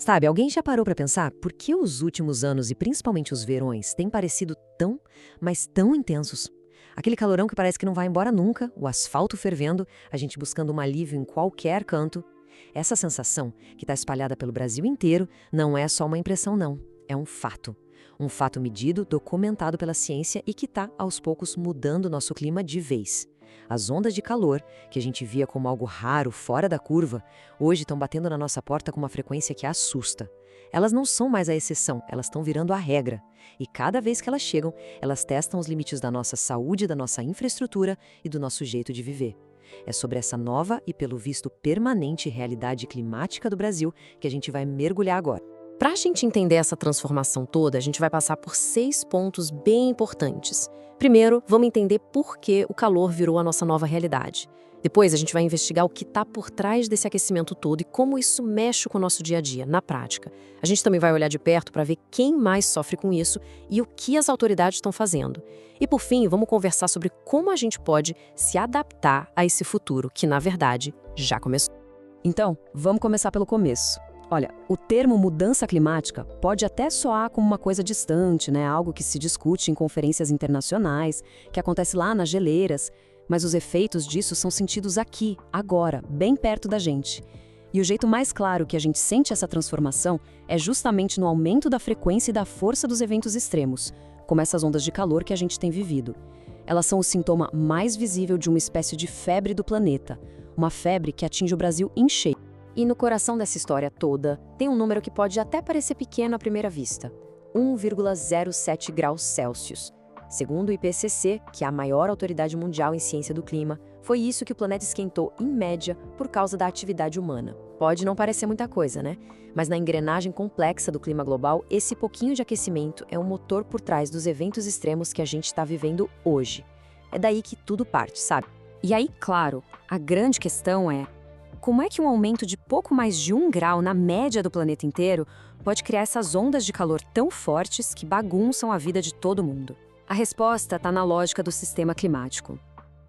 Sabe, alguém já parou para pensar por que os últimos anos e principalmente os verões têm parecido tão, mas tão intensos? Aquele calorão que parece que não vai embora nunca, o asfalto fervendo, a gente buscando um alívio em qualquer canto. Essa sensação, que está espalhada pelo Brasil inteiro, não é só uma impressão não, é um fato. Um fato medido, documentado pela ciência e que está, aos poucos, mudando nosso clima de vez. As ondas de calor, que a gente via como algo raro, fora da curva, hoje estão batendo na nossa porta com uma frequência que assusta. Elas não são mais a exceção, elas estão virando a regra. E cada vez que elas chegam, elas testam os limites da nossa saúde, da nossa infraestrutura e do nosso jeito de viver. É sobre essa nova e, pelo visto, permanente realidade climática do Brasil que a gente vai mergulhar agora. Para a gente entender essa transformação toda, a gente vai passar por 6 pontos bem importantes. Primeiro, vamos entender por que o calor virou a nossa nova realidade. Depois, a gente vai investigar o que está por trás desse aquecimento todo e como isso mexe com o nosso dia a dia, na prática. A gente também vai olhar de perto para ver quem mais sofre com isso e o que as autoridades estão fazendo. E, por fim, vamos conversar sobre como a gente pode se adaptar a esse futuro, que, na verdade, já começou. Então, vamos começar pelo começo. Olha, o termo mudança climática pode até soar como uma coisa distante, né? Algo que se discute em conferências internacionais, que acontece lá nas geleiras, mas os efeitos disso são sentidos aqui, agora, bem perto da gente. E o jeito mais claro que a gente sente essa transformação é justamente no aumento da frequência e da força dos eventos extremos, como essas ondas de calor que a gente tem vivido. Elas são o sintoma mais visível de uma espécie de febre do planeta, uma febre que atinge o Brasil em cheio. E no coração dessa história toda, tem um número que pode até parecer pequeno à primeira vista: 1,07 graus Celsius. Segundo o IPCC, que é a maior autoridade mundial em ciência do clima, foi isso que o planeta esquentou, em média, por causa da atividade humana. Pode não parecer muita coisa, né? Mas na engrenagem complexa do clima global, esse pouquinho de aquecimento é o motor por trás dos eventos extremos que a gente está vivendo hoje. É daí que tudo parte, sabe? E aí, claro, a grande questão é: como é que um aumento de pouco mais de 1 grau na média do planeta inteiro pode criar essas ondas de calor tão fortes que bagunçam a vida de todo mundo? A resposta está na lógica do sistema climático.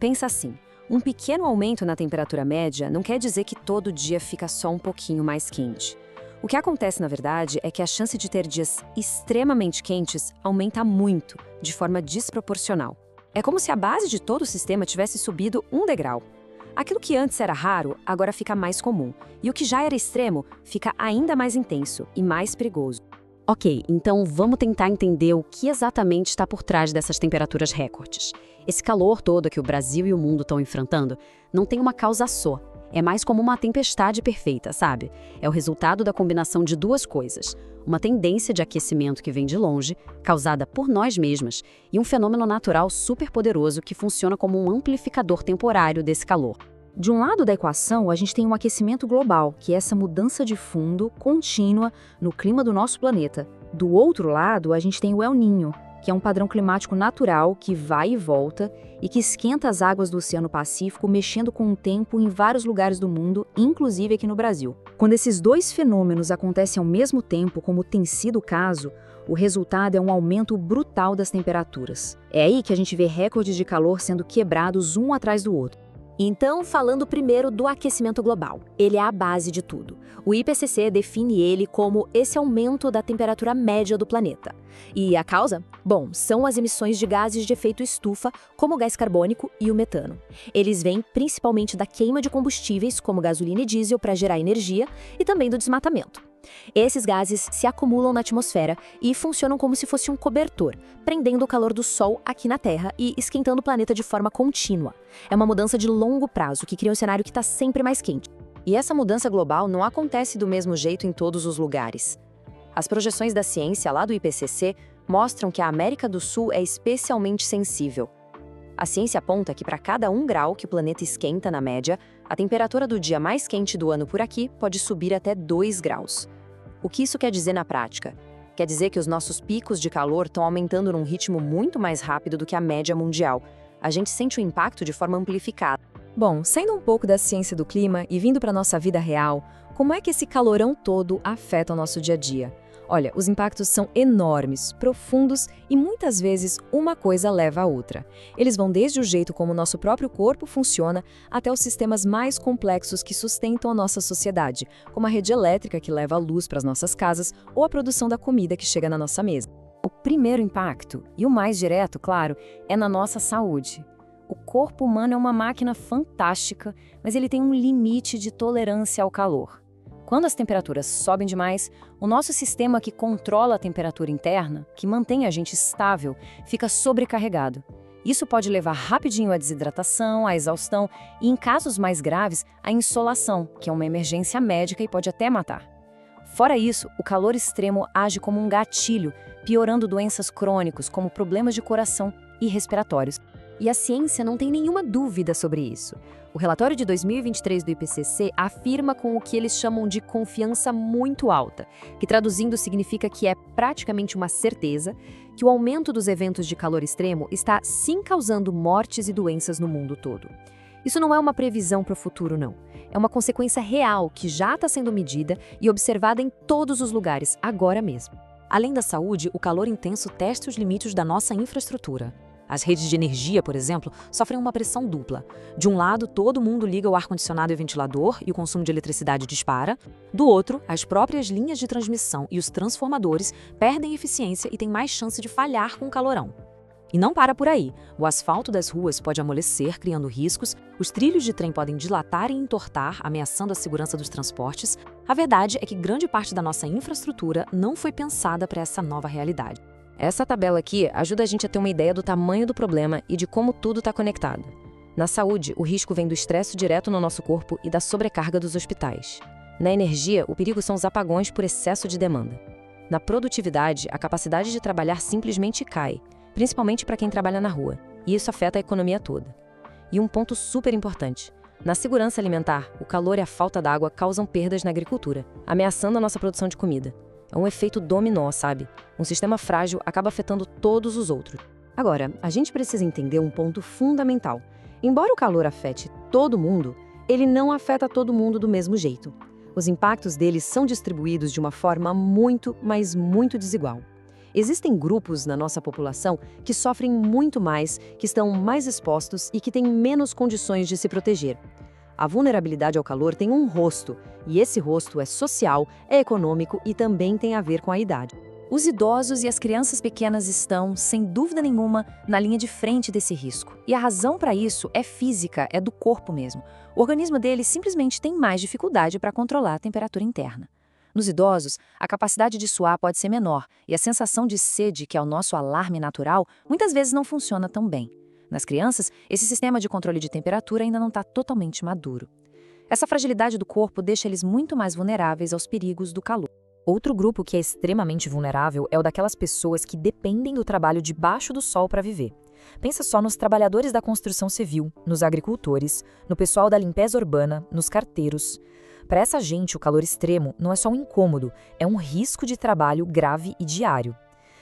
Pensa assim, um pequeno aumento na temperatura média não quer dizer que todo dia fica só um pouquinho mais quente. O que acontece, na verdade, é que a chance de ter dias extremamente quentes aumenta muito, de forma desproporcional. É como se a base de todo o sistema tivesse subido 1 degrau. Aquilo que antes era raro, agora fica mais comum. E o que já era extremo, fica ainda mais intenso e mais perigoso. Ok, então vamos tentar entender o que exatamente está por trás dessas temperaturas recordes. Esse calor todo que o Brasil e o mundo estão enfrentando não tem uma causa só. É mais como uma tempestade perfeita, sabe? É o resultado da combinação de duas coisas: uma tendência de aquecimento que vem de longe, causada por nós mesmas, e um fenômeno natural super poderoso que funciona como um amplificador temporário desse calor. De um lado da equação, a gente tem um aquecimento global, que é essa mudança de fundo contínua no clima do nosso planeta. Do outro lado, a gente tem o El Niño, que é um padrão climático natural que vai e volta e que esquenta as águas do Oceano Pacífico, mexendo com o tempo em vários lugares do mundo, inclusive aqui no Brasil. Quando esses dois fenômenos acontecem ao mesmo tempo, como tem sido o caso, o resultado é um aumento brutal das temperaturas. É aí que a gente vê recordes de calor sendo quebrados um atrás do outro. Então, falando primeiro do aquecimento global, ele é a base de tudo. O IPCC define ele como esse aumento da temperatura média do planeta. E a causa? Bom, são as emissões de gases de efeito estufa, como o gás carbônico e o metano. Eles vêm principalmente da queima de combustíveis, como gasolina e diesel, para gerar energia, e também do desmatamento. Esses gases se acumulam na atmosfera e funcionam como se fosse um cobertor, prendendo o calor do Sol aqui na Terra e esquentando o planeta de forma contínua. É uma mudança de longo prazo que cria um cenário que está sempre mais quente. E essa mudança global não acontece do mesmo jeito em todos os lugares. As projeções da ciência lá do IPCC mostram que a América do Sul é especialmente sensível. A ciência aponta que para cada 1 grau que o planeta esquenta na média, a temperatura do dia mais quente do ano por aqui pode subir até 2 graus. O que isso quer dizer na prática? Quer dizer que os nossos picos de calor estão aumentando num ritmo muito mais rápido do que a média mundial. A gente sente o impacto de forma amplificada. Bom, saindo um pouco da ciência do clima e vindo para a nossa vida real, como é que esse calorão todo afeta o nosso dia a dia? Olha, os impactos são enormes, profundos e muitas vezes uma coisa leva a outra. Eles vão desde o jeito como o nosso próprio corpo funciona até os sistemas mais complexos que sustentam a nossa sociedade, como a rede elétrica que leva a luz para as nossas casas ou a produção da comida que chega na nossa mesa. O primeiro impacto, e o mais direto, claro, é na nossa saúde. O corpo humano é uma máquina fantástica, mas ele tem um limite de tolerância ao calor. Quando as temperaturas sobem demais, o nosso sistema que controla a temperatura interna, que mantém a gente estável, fica sobrecarregado. Isso pode levar rapidinho à desidratação, à exaustão e, em casos mais graves, à insolação, que é uma emergência médica e pode até matar. Fora isso, o calor extremo age como um gatilho, piorando doenças crônicas como problemas de coração e respiratórios. E a ciência não tem nenhuma dúvida sobre isso. O relatório de 2023 do IPCC afirma com o que eles chamam de confiança muito alta, que traduzindo significa que é praticamente uma certeza que o aumento dos eventos de calor extremo está sim causando mortes e doenças no mundo todo. Isso não é uma previsão para o futuro, não. É uma consequência real que já está sendo medida e observada em todos os lugares, agora mesmo. Além da saúde, o calor intenso testa os limites da nossa infraestrutura. As redes de energia, por exemplo, sofrem uma pressão dupla. De um lado, todo mundo liga o ar-condicionado e o ventilador e o consumo de eletricidade dispara. Do outro, as próprias linhas de transmissão e os transformadores perdem eficiência e têm mais chance de falhar com o calorão. E não para por aí. O asfalto das ruas pode amolecer, criando riscos, os trilhos de trem podem dilatar e entortar, ameaçando a segurança dos transportes. A verdade é que grande parte da nossa infraestrutura não foi pensada para essa nova realidade. Essa tabela aqui ajuda a gente a ter uma ideia do tamanho do problema e de como tudo está conectado. Na saúde, o risco vem do estresse direto no nosso corpo e da sobrecarga dos hospitais. Na energia, o perigo são os apagões por excesso de demanda. Na produtividade, a capacidade de trabalhar simplesmente cai, principalmente para quem trabalha na rua, e isso afeta a economia toda. E um ponto super importante: na segurança alimentar, o calor e a falta d'água causam perdas na agricultura, ameaçando a nossa produção de comida. É um efeito dominó, sabe? Um sistema frágil acaba afetando todos os outros. Agora, a gente precisa entender um ponto fundamental. Embora o calor afete todo mundo, ele não afeta todo mundo do mesmo jeito. Os impactos dele são distribuídos de uma forma muito, mas muito desigual. Existem grupos na nossa população que sofrem muito mais, que estão mais expostos e que têm menos condições de se proteger. A vulnerabilidade ao calor tem um rosto, e esse rosto é social, é econômico e também tem a ver com a idade. Os idosos e as crianças pequenas estão, sem dúvida nenhuma, na linha de frente desse risco. E a razão para isso é física, é do corpo mesmo. O organismo deles simplesmente tem mais dificuldade para controlar a temperatura interna. Nos idosos, a capacidade de suar pode ser menor, e a sensação de sede, que é o nosso alarme natural, muitas vezes não funciona tão bem. Nas crianças, esse sistema de controle de temperatura ainda não está totalmente maduro. Essa fragilidade do corpo deixa eles muito mais vulneráveis aos perigos do calor. Outro grupo que é extremamente vulnerável é o daquelas pessoas que dependem do trabalho debaixo do sol para viver. Pensa só nos trabalhadores da construção civil, nos agricultores, no pessoal da limpeza urbana, nos carteiros. Para essa gente, o calor extremo não é só um incômodo, é um risco de trabalho grave e diário.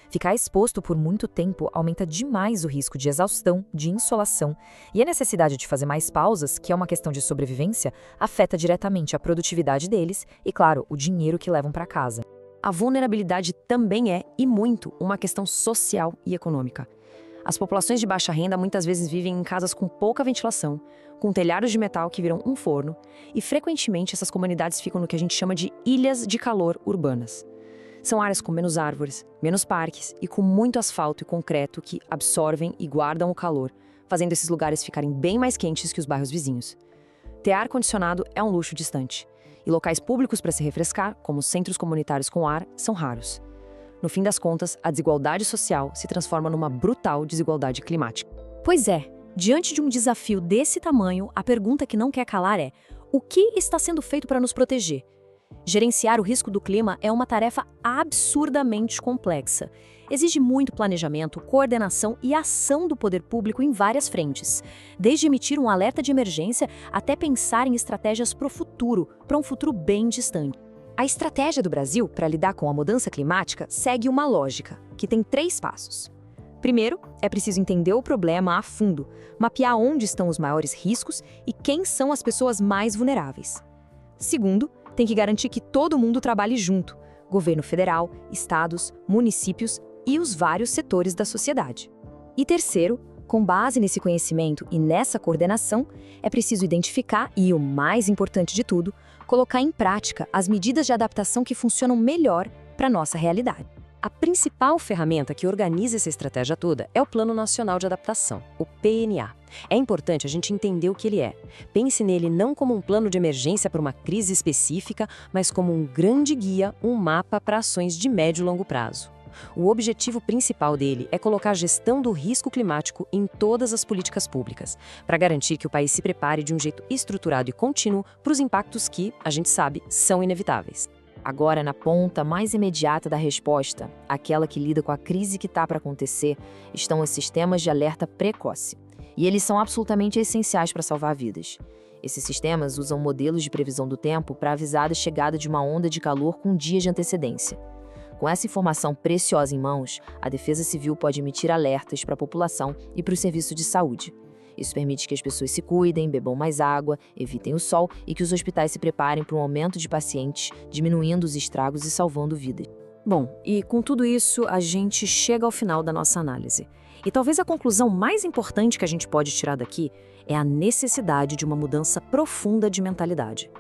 Ficar exposto por muito tempo aumenta demais o risco de exaustão, de insolação, e a necessidade de fazer mais pausas, que é uma questão de sobrevivência, afeta diretamente a produtividade deles e, claro, o dinheiro que levam para casa. A vulnerabilidade também é, e muito, uma questão social e econômica. As populações de baixa renda muitas vezes vivem em casas com pouca ventilação, com telhados de metal que viram um forno, e frequentemente essas comunidades ficam no que a gente chama de ilhas de calor urbanas. São áreas com menos árvores, menos parques e com muito asfalto e concreto que absorvem e guardam o calor, fazendo esses lugares ficarem bem mais quentes que os bairros vizinhos. Ter ar-condicionado é um luxo distante, e locais públicos para se refrescar, como centros comunitários com ar, são raros. No fim das contas, a desigualdade social se transforma numa brutal desigualdade climática. Pois é, diante de um desafio desse tamanho, a pergunta que não quer calar é: o que está sendo feito para nos proteger? Gerenciar o risco do clima é uma tarefa absurdamente complexa. Exige muito planejamento, coordenação e ação do poder público em várias frentes, desde emitir um alerta de emergência até pensar em estratégias para o futuro, para um futuro bem distante. A estratégia do Brasil para lidar com a mudança climática segue uma lógica, que tem 3 passos. Primeiro, é preciso entender o problema a fundo, mapear onde estão os maiores riscos e quem são as pessoas mais vulneráveis. Segundo, tem que garantir que todo mundo trabalhe junto, governo federal, estados, municípios e os vários setores da sociedade. E terceiro, com base nesse conhecimento e nessa coordenação, é preciso identificar e, o mais importante de tudo, colocar em prática as medidas de adaptação que funcionam melhor para a nossa realidade. A principal ferramenta que organiza essa estratégia toda é o Plano Nacional de Adaptação, o PNA. É importante a gente entender o que ele é. Pense nele não como um plano de emergência para uma crise específica, mas como um grande guia, um mapa para ações de médio e longo prazo. O objetivo principal dele é colocar a gestão do risco climático em todas as políticas públicas, para garantir que o país se prepare de um jeito estruturado e contínuo para os impactos que, a gente sabe, são inevitáveis. Agora, na ponta mais imediata da resposta, aquela que lida com a crise que está para acontecer, estão os sistemas de alerta precoce. E eles são absolutamente essenciais para salvar vidas. Esses sistemas usam modelos de previsão do tempo para avisar da chegada de uma onda de calor com dias de antecedência. Com essa informação preciosa em mãos, a Defesa Civil pode emitir alertas para a população e para os serviços de saúde. Isso permite que as pessoas se cuidem, bebam mais água, evitem o sol e que os hospitais se preparem para um aumento de pacientes, diminuindo os estragos e salvando vidas. Bom, e com tudo isso, a gente chega ao final da nossa análise. E talvez a conclusão mais importante que a gente pode tirar daqui é a necessidade de uma mudança profunda de mentalidade.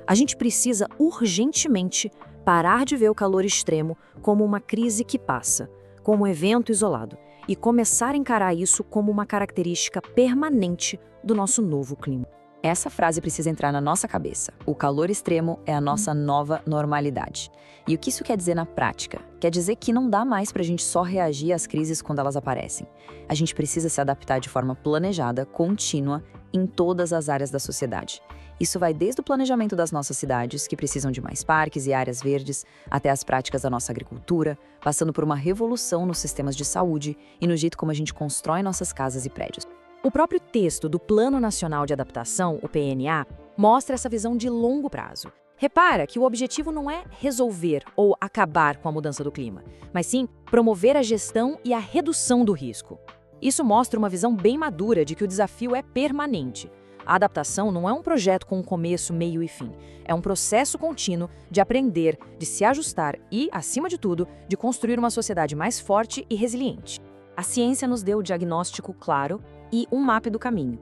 A gente precisa urgentemente parar de ver o calor extremo como uma crise que passa, como um evento isolado, e começar a encarar isso como uma característica permanente do nosso novo clima. Essa frase precisa entrar na nossa cabeça. O calor extremo é a nossa nova normalidade. E o que isso quer dizer na prática? Quer dizer que não dá mais pra gente só reagir às crises quando elas aparecem. A gente precisa se adaptar de forma planejada, contínua, em todas as áreas da sociedade. Isso vai desde o planejamento das nossas cidades, que precisam de mais parques e áreas verdes, até as práticas da nossa agricultura, passando por uma revolução nos sistemas de saúde e no jeito como a gente constrói nossas casas e prédios. O próprio texto do Plano Nacional de Adaptação, o PNA, mostra essa visão de longo prazo. Repara que o objetivo não é resolver ou acabar com a mudança do clima, mas sim promover a gestão e a redução do risco. Isso mostra uma visão bem madura de que o desafio é permanente. A adaptação não é um projeto com um começo, meio e fim. É um processo contínuo de aprender, de se ajustar e, acima de tudo, de construir uma sociedade mais forte e resiliente. A ciência nos deu o diagnóstico claro e um mapa do caminho.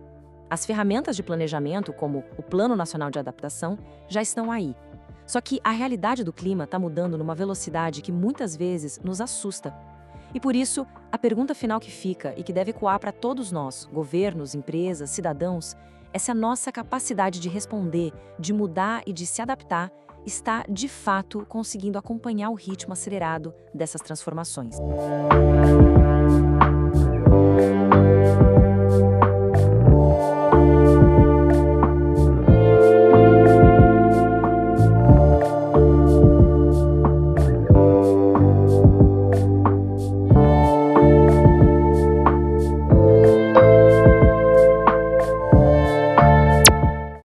As ferramentas de planejamento, como o Plano Nacional de Adaptação, já estão aí. Só que a realidade do clima está mudando numa velocidade que muitas vezes nos assusta. E por isso, a pergunta final que fica e que deve ecoar para todos nós, governos, empresas, cidadãos, é se a nossa capacidade de responder, de mudar e de se adaptar está, de fato, conseguindo acompanhar o ritmo acelerado dessas transformações.